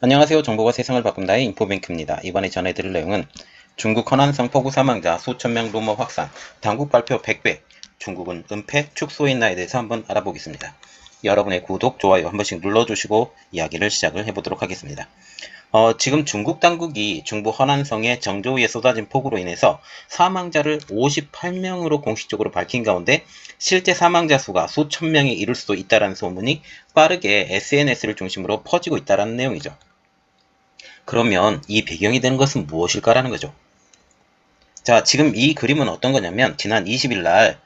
안녕하세요. 정보가 세상을 바꾼다의 인포뱅크입니다. 이번에 전해드릴 내용은 중국 허난성 폭우 사망자 수천 명 루머 확산, 당국 발표 100배, 중국은 은폐 축소했나에 대해서 한번 알아보겠습니다. 여러분의 구독, 좋아요 한 번씩 눌러주시고 이야기를 시작을 해보도록 하겠습니다. 지금 중국 당국이 중부 허난성의 정조우에 쏟아진 폭우로 인해서 사망자를 58명으로 공식적으로 밝힌 가운데 실제 사망자 수가 수천 명에 이를 수도 있다는 소문이 빠르게 SNS를 중심으로 퍼지고 있다는 내용이죠. 그러면 이 배경이 되는 것은 무엇일까라는 거죠. 자, 지금 이 그림은 어떤 거냐면 지난 20일 날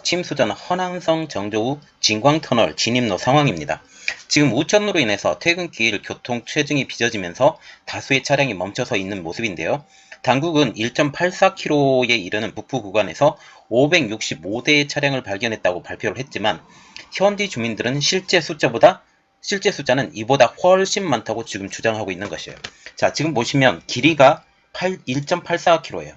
침수전 허난성 정조우 진광터널 진입로 상황입니다. 지금 우천으로 인해서 퇴근길 교통 체증이 빚어지면서 다수의 차량이 멈춰서 있는 모습인데요. 당국은 1.84km에 이르는 북부 구간에서 565대의 차량을 발견했다고 발표를 했지만 현지 주민들은 실제 숫자는 이보다 훨씬 많다고 지금 주장하고 있는 것이에요. 자, 지금 보시면 길이가 1.84km예요.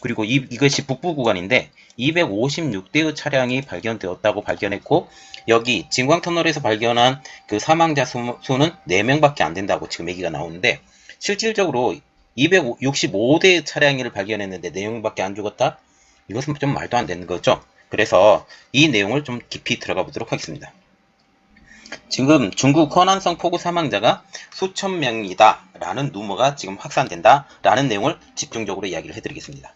그리고 이것이 북부 구간인데 256대의 차량이 발견되었다고 발견했고, 여기 진광터널에서 발견한 그 사망자 수는 4명밖에 안 된다고 지금 얘기가 나오는데, 실질적으로 265대의 차량을 발견했는데 4명밖에 안 죽었다? 이것은 좀 말도 안 되는 거죠. 그래서 이 내용을 좀 깊이 들어가 보도록 하겠습니다. 지금 중국 허난성 폭우 사망자가 수천 명이다 라는 루머가 지금 확산된다 라는 내용을 집중적으로 이야기를 해드리겠습니다.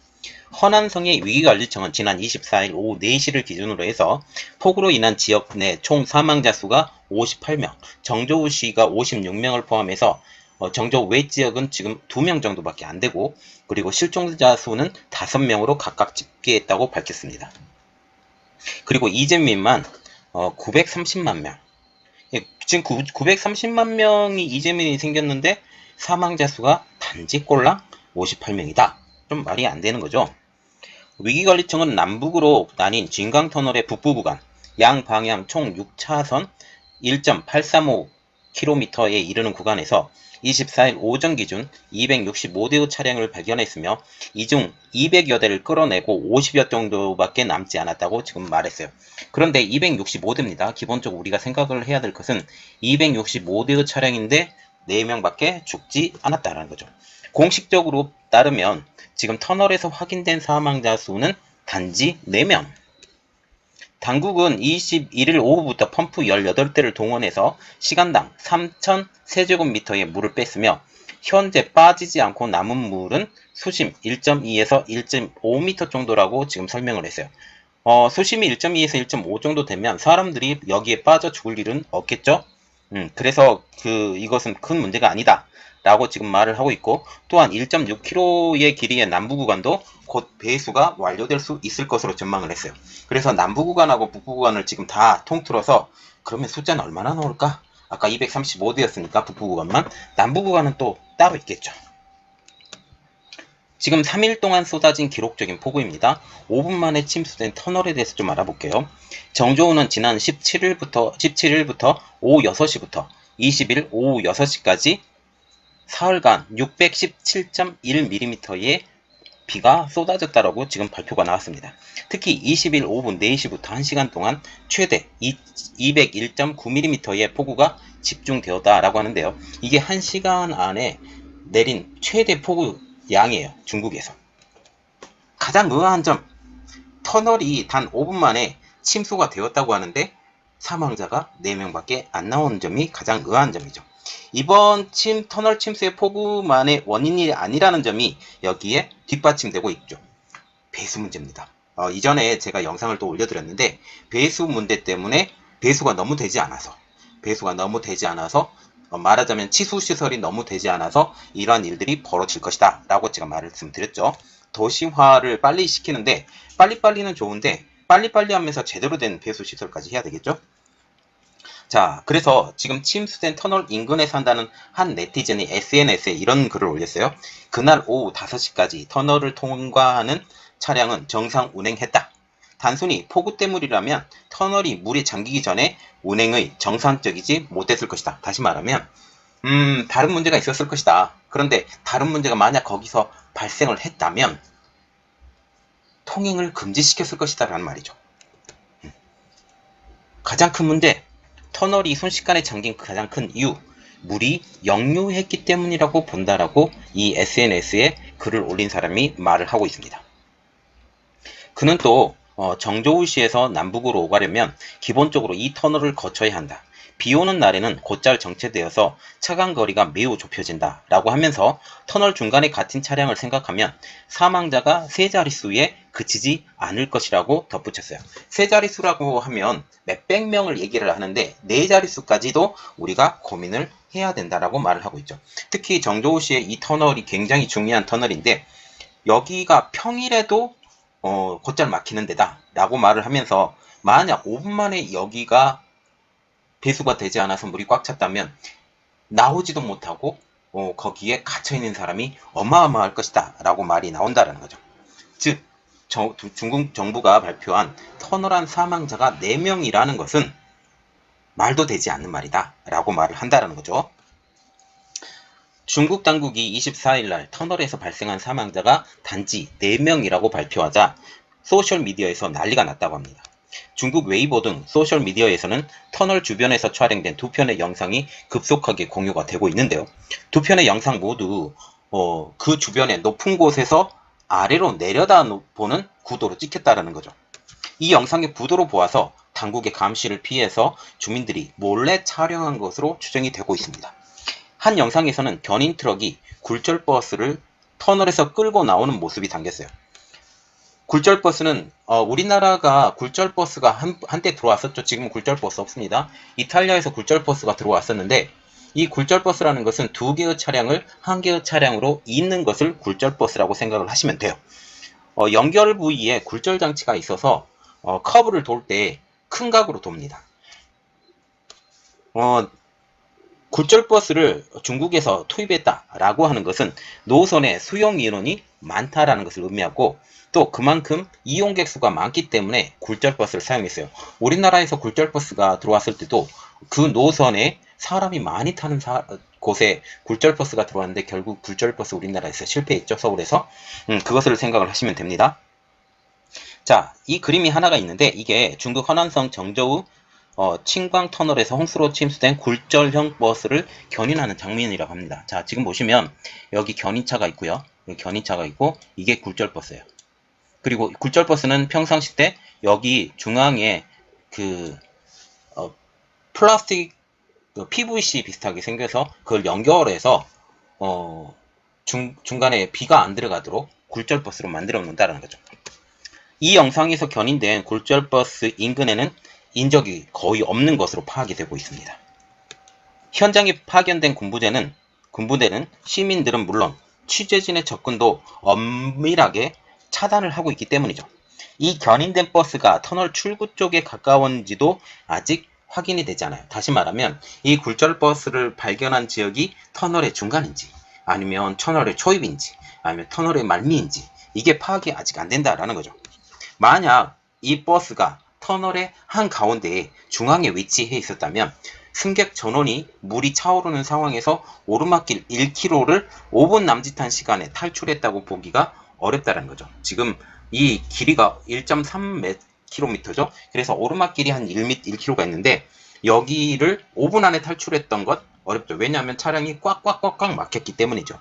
허난성의 위기관리청은 지난 24일 오후 4시를 기준으로 해서 폭우로 인한 지역 내 총 사망자 수가 58명, 정조우시가 56명을 포함해서 정조우 외 지역은 지금 2명 정도밖에 안 되고, 그리고 실종자 수는 5명으로 각각 집계했다고 밝혔습니다. 그리고 이재민만 930만 명, 지금 930만 명이 이재민이 생겼는데 사망자 수가 단지 꼴랑 58명이다. 좀 말이 안 되는 거죠. 위기관리청은 남북으로 나뉜 진강터널의 북부 구간, 양방향 총 6차선 1.835km에 이르는 구간에서 24일 오전 기준 265대의 차량을 발견했으며 이 중 200여 대를 끌어내고 50여 정도밖에 남지 않았다고 지금 말했어요. 그런데 265대입니다. 기본적으로 우리가 생각을 해야 될 것은 265대의 차량인데 4명밖에 죽지 않았다는 거죠. 공식적으로 따르면 지금 터널에서 확인된 사망자 수는 단지 4명. 당국은 21일 오후부터 펌프 18대를 동원해서 시간당 3,000세제곱미터의 물을 뺐으며 현재 빠지지 않고 남은 물은 수심 1.2에서 1.5m 정도라고 지금 설명을 했어요. 수심이 1.2에서 1.5 정도 되면 사람들이 여기에 빠져 죽을 일은 없겠죠? 그래서 이것은 큰 문제가 아니다 라고 지금 말을 하고 있고, 또한 1.6km의 길이의 남부구간도 곧 배수가 완료될 수 있을 것으로 전망을 했어요. 그래서 남부구간하고 북부구간을 지금 다 통틀어서 그러면 숫자는 얼마나 나올까? 아까 235대였으니까 북부구간만, 남부구간은 또 따로 있겠죠. 지금 3일 동안 쏟아진 기록적인 폭우입니다. 5분 만에 침수된 터널에 대해서 좀 알아볼게요. 정조우는 지난 17일부터 오후 6시부터 20일 오후 6시까지 사흘간 617.1mm의 비가 쏟아졌다라고 지금 발표가 나왔습니다. 특히 20일 오후 4시부터 1시간 동안 최대 201.9mm의 폭우가 집중되었다라고 하는데요. 이게 1시간 안에 내린 최대 폭우 양이에요. 중국에서. 가장 의아한 점, 터널이 단 5분 만에 침수가 되었다고 하는데 사망자가 4명밖에 안 나오는 점이 가장 의아한 점이죠. 이번 터널 침수의 폭우만의 원인이 아니라는 점이 여기에 뒷받침되고 있죠. 배수 문제입니다. 이전에 제가 영상을 또 올려드렸는데 배수 문제 때문에 배수가 너무 되지 않아서 말하자면 치수시설이 너무 되지 않아서 이러한 일들이 벌어질 것이다 라고 제가 말씀드렸죠. 도시화를 빨리 시키는데 빨리빨리는 좋은데 빨리빨리 하면서 제대로 된 배수시설까지 해야 되겠죠. 자, 그래서 지금 침수된 터널 인근에 산다는 한 네티즌이 SNS에 이런 글을 올렸어요. 그날 오후 5시까지 터널을 통과하는 차량은 정상 운행했다. 단순히 폭우 때문이라면 터널이 물에 잠기기 전에 운행의 정상적이지 못했을 것이다. 다시 말하면 다른 문제가 있었을 것이다. 그런데 다른 문제가 만약 거기서 발생을 했다면 통행을 금지시켰을 것이다 라는 말이죠. 가장 큰 문제, 터널이 순식간에 잠긴 가장 큰 이유, 물이 역류했기 때문이라고 본다라고 이 SNS에 글을 올린 사람이 말을 하고 있습니다. 그는 또 정저우시에서 남북으로 오가려면 기본적으로 이 터널을 거쳐야 한다. 비 오는 날에는 곧잘 정체되어서 차간 거리가 매우 좁혀진다 라고 하면서 터널 중간에 갇힌 차량을 생각하면 사망자가 세 자릿수에 그치지 않을 것이라고 덧붙였어요. 세 자릿수라고 하면 몇백 명을 얘기를 하는데 네 자릿수까지도 우리가 고민을 해야 된다라고 말을 하고 있죠. 특히 정저우시의 이 터널이 굉장히 중요한 터널인데 여기가 평일에도 곧잘 막히는 데다 라고 말을 하면서 만약 5분 만에 여기가 배수가 되지 않아서 물이 꽉 찼다면 나오지도 못하고 거기에 갇혀있는 사람이 어마어마할 것이다 라고 말이 나온다는 거죠. 즉 중국 정부가 발표한 터널안 사망자가 4명이라는 것은 말도 되지 않는 말이다 라고 말을 한다는 거죠. 중국 당국이 24일 날 터널에서 발생한 사망자가 단지 4명이라고 발표하자 소셜미디어에서 난리가 났다고 합니다. 중국 웨이보 등 소셜미디어에서는 터널 주변에서 촬영된 두 편의 영상이 급속하게 공유가 되고 있는데요. 두 편의 영상 모두 그 주변의 높은 곳에서 아래로 내려다보는 구도로 찍혔다는 거죠. 이 영상의 구도로 보아서 당국의 감시를 피해서 주민들이 몰래 촬영한 것으로 추정이 되고 있습니다. 한 영상에서는 견인 트럭이 굴절버스를 터널에서 끌고 나오는 모습이 담겼어요. 굴절버스는 우리나라가 굴절버스가 한때 들어왔었죠. 지금은 굴절버스 없습니다. 이탈리아에서 굴절버스가 들어왔었는데 이 굴절버스라는 것은 두 개의 차량을 한 개의 차량으로 잇는 것을 굴절버스라고 생각을 하시면 돼요. 연결 부위에 굴절 장치가 있어서 커브를 돌 때 큰 각으로 돕니다. 굴절버스를 중국에서 투입했다라고 하는 것은 노선의 수용 인원이 많다라는 것을 의미하고 또 그만큼 이용객 수가 많기 때문에 굴절버스를 사용했어요. 우리나라에서 굴절버스가 들어왔을 때도 그 노선에 사람이 많이 타는 곳에 굴절버스가 들어왔는데 결국 굴절버스 우리나라에서 실패했죠. 서울에서. 그것을 생각을 하시면 됩니다. 자, 이 그림이 하나가 있는데 이게 중국 허난성 정저우 칭광 터널에서 홍수로 침수된 굴절형 버스를 견인하는 장면이라고 합니다. 자, 지금 보시면 여기 견인차가 있고요. 여기 견인차가 있고 이게 굴절버스예요. 그리고 굴절버스는 평상시 때 여기 중앙에 그 플라스틱 PVC 비슷하게 생겨서 그걸 연결해서 중간에 비가 안 들어가도록 굴절버스로 만들어 놓는다는 거죠. 이 영상에서 견인된 굴절버스 인근에는 인적이 거의 없는 것으로 파악이 되고 있습니다. 현장에 파견된 군부대는 시민들은 물론 취재진의 접근도 엄밀하게 차단을 하고 있기 때문이죠. 이 견인된 버스가 터널 출구 쪽에 가까운지도 아직 확인이 되지 않아요. 다시 말하면 이 굴절버스를 발견한 지역이 터널의 중간인지 아니면 터널의 초입인지 아니면 터널의 말미인지 이게 파악이 아직 안 된다라는 거죠. 만약 이 버스가 터널의 한가운데에 중앙에 위치해 있었다면 승객 전원이 물이 차오르는 상황에서 오르막길 1km를 5분 남짓한 시간에 탈출했다고 보기가 어렵다는 거죠. 지금 이 길이가 1.3km죠. 그래서 오르막길이 한 1km가 있는데 여기를 5분 안에 탈출했던 것 어렵죠. 왜냐하면 차량이 꽉꽉꽉꽉 막혔기 때문이죠.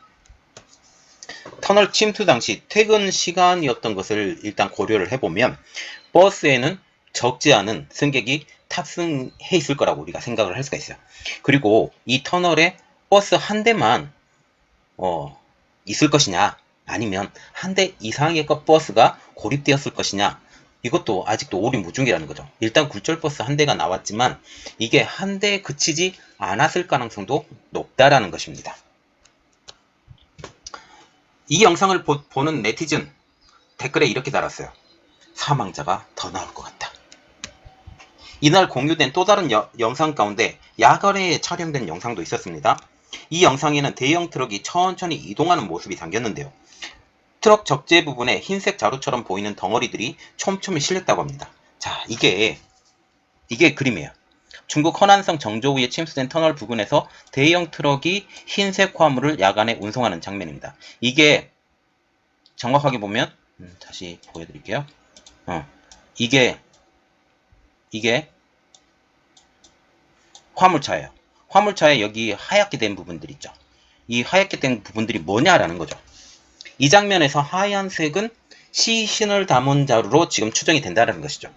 터널 침투 당시 퇴근 시간이었던 것을 일단 고려를 해보면 버스에는 적지 않은 승객이 탑승해 있을 거라고 우리가 생각을 할 수가 있어요. 그리고 이 터널에 버스 한 대만 있을 것이냐 아니면 한 대 이상의 버스가 고립되었을 것이냐 이것도 아직도 오리무중이라는 거죠. 일단 굴절버스 한 대가 나왔지만 이게 한 대에 그치지 않았을 가능성도 높다라는 것입니다. 이 영상을 보는 네티즌 댓글에 이렇게 달았어요. 사망자가 더 나올 것 같다. 이날 공유된 또 다른 영상 가운데 야간에 촬영된 영상도 있었습니다. 이 영상에는 대형 트럭이 천천히 이동하는 모습이 담겼는데요. 트럭 적재 부분에 흰색 자루처럼 보이는 덩어리들이 촘촘히 실렸다고 합니다. 자, 이게 그림이에요. 중국 허난성 정저우에 침수된 터널 부근에서 대형 트럭이 흰색 화물을 야간에 운송하는 장면입니다. 이게 정확하게 보면 다시 보여드릴게요. 이게 화물차예요. 화물차에 여기 하얗게 된 부분들 있죠. 이 하얗게 된 부분들이 뭐냐라는 거죠. 이 장면에서 하얀색은 시신을 담은 자루로 지금 추정이 된다는 것이죠.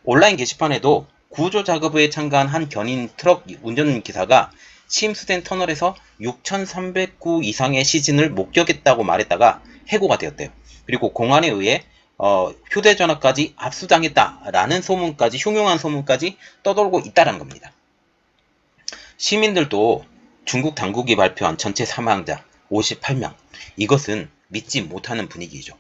온라인 게시판에도 구조 작업에 참가한 한 견인 트럭 운전기사가 침수된 터널에서 6,300구 이상의 시신을 목격했다고 말했다가 해고가 되었대요. 그리고 공안에 의해 휴대전화까지 압수당했다라는 소문까지, 흉흉한 소문까지 떠돌고 있다는 겁니다. 시민들도 중국 당국이 발표한 전체 사망자 58명, 이것은 믿지 못하는 분위기죠.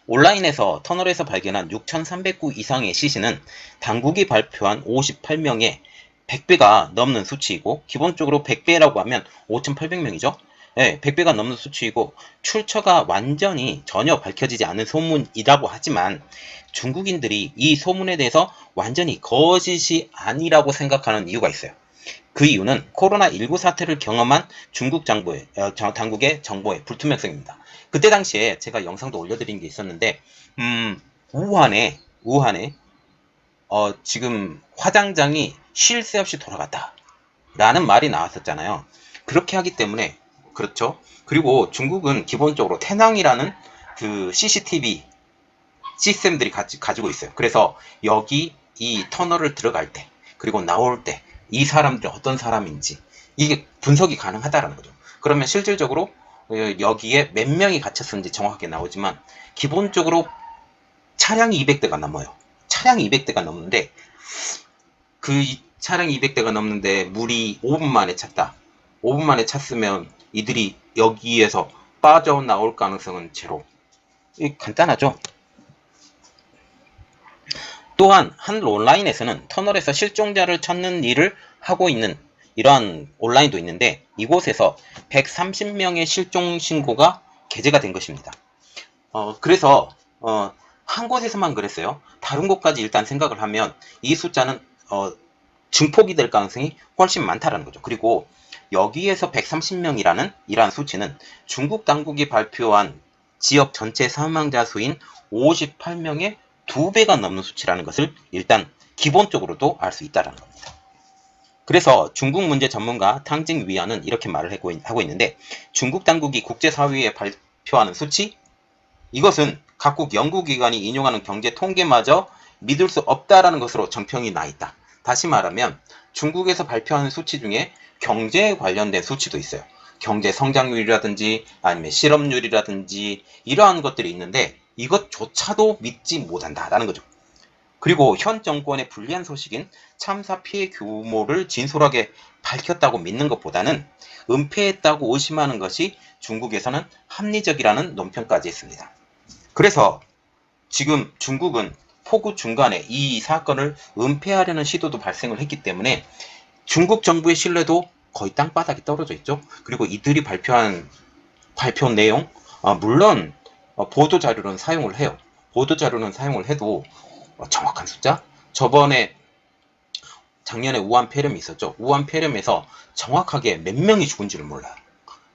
온라인에서 터널에서 발견한 6,300구 이상의 시신은 당국이 발표한 58명의 100배가 넘는 수치이고, 기본적으로 100배라고 하면 5,800명이죠. 네, 100배가 넘는 수치이고, 출처가 완전히 전혀 밝혀지지 않은 소문이라고 하지만 중국인들이 이 소문에 대해서 완전히 거짓이 아니라고 생각하는 이유가 있어요. 그 이유는 코로나19 사태를 경험한 중국 당국의 정보의 불투명성입니다. 그때 당시에 제가 영상도 올려드린 게 있었는데, 우한에 지금 화장장이 쉴 새 없이 돌아갔다 라는 말이 나왔었잖아요. 그렇게 하기 때문에, 그렇죠. 그리고 중국은 기본적으로 태낭이라는 그 CCTV 시스템들이 가지고 있어요. 그래서 여기 이 터널을 들어갈 때, 그리고 나올 때 이 사람들이 어떤 사람인지 이게 분석이 가능하다는 거죠. 그러면 실질적으로 여기에 몇 명이 갇혔는지 정확하게 나오지만, 기본적으로 차량이 200대가 넘어요. 차량이 200대가 넘는데, 그 차량이 200대가 넘는데 물이 5분 만에 찼다. 5분 만에 찼으면 이들이 여기에서 빠져나올 가능성은 제로. 간단하죠. 또한 한 온라인에서는 터널에서 실종자를 찾는 일을 하고 있는 이러한 온라인도 있는데, 이곳에서 130명의 실종 신고가 게재가 된 것입니다. 그래서 한 곳에서만 그랬어요. 다른 곳까지 일단 생각을 하면 이 숫자는 증폭이 될 가능성이 훨씬 많다는 거죠. 그리고 여기에서 130명이라는 이러한 수치는 중국 당국이 발표한 지역 전체 사망자 수인 58명의 2배가 넘는 수치라는 것을 일단 기본적으로도 알 수 있다는 겁니다. 그래서 중국 문제 전문가 탕징 위안은 이렇게 말을 하고 있는데, 중국 당국이 국제사회에 발표하는 수치, 이것은 각국 연구기관이 인용하는 경제 통계마저 믿을 수 없다라는 것으로 정평이 나 있다. 다시 말하면 중국에서 발표하는 수치 중에 경제에 관련된 수치도 있어요. 경제 성장률이라든지 아니면 실업률이라든지 이러한 것들이 있는데, 이것조차도 믿지 못한다라는 거죠. 그리고 현 정권의 불리한 소식인 참사 피해 규모를 진솔하게 밝혔다고 믿는 것보다는 은폐했다고 의심하는 것이 중국에서는 합리적이라는 논평까지 했습니다. 그래서 지금 중국은 폭우 중간에 이 사건을 은폐하려는 시도도 발생을 했기 때문에 중국 정부의 신뢰도 거의 땅바닥에 떨어져 있죠. 그리고 이들이 발표한 발표 내용, 물론 보도자료는 사용을 해요. 보도자료는 사용을 해도 정확한 숫자? 작년에 우한 폐렴이 있었죠. 우한 폐렴에서 정확하게 몇 명이 죽은지를 몰라요.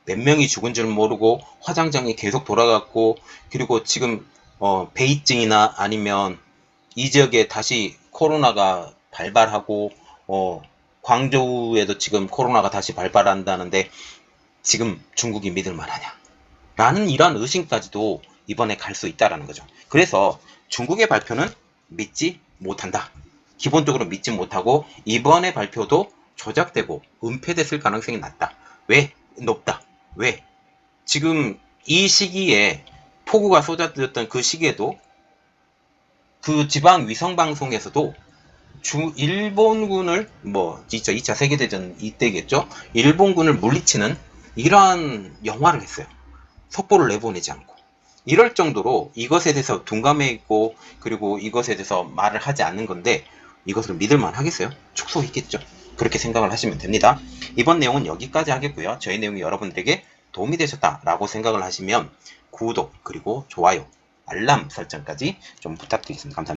몇 명이 죽은 줄 모르고 화장장이 계속 돌아갔고, 그리고 지금 베이징이나 아니면 이 지역에 다시 코로나가 발발하고, 광저우에도 지금 코로나가 다시 발발한다는데 지금 중국이 믿을 만하냐 라는 이런 의심까지도 이번에 갈 수 있다는 거죠. 그래서 중국의 발표는 믿지 못한다. 기본적으로 믿지 못하고, 이번에 발표도 조작되고 은폐됐을 가능성이 낮다. 높다. 왜? 지금 이 시기에 폭우가 쏟아졌던 그 시기에도 그 지방 위성방송에서도 일본군을 2차 세계대전 이때겠죠? 일본군을 물리치는 이러한 영화를 했어요. 속보를 내보내지 않고. 이럴 정도로 이것에 대해서 둔감해 있고, 그리고 이것에 대해서 말을 하지 않는 건데, 이것을 믿을만 하겠어요? 축소했겠죠. 그렇게 생각을 하시면 됩니다. 이번 내용은 여기까지 하겠고요. 저희 내용이 여러분들에게 도움이 되셨다라고 생각을 하시면 구독, 그리고 좋아요, 알람 설정까지 좀 부탁드리겠습니다. 감사합니다.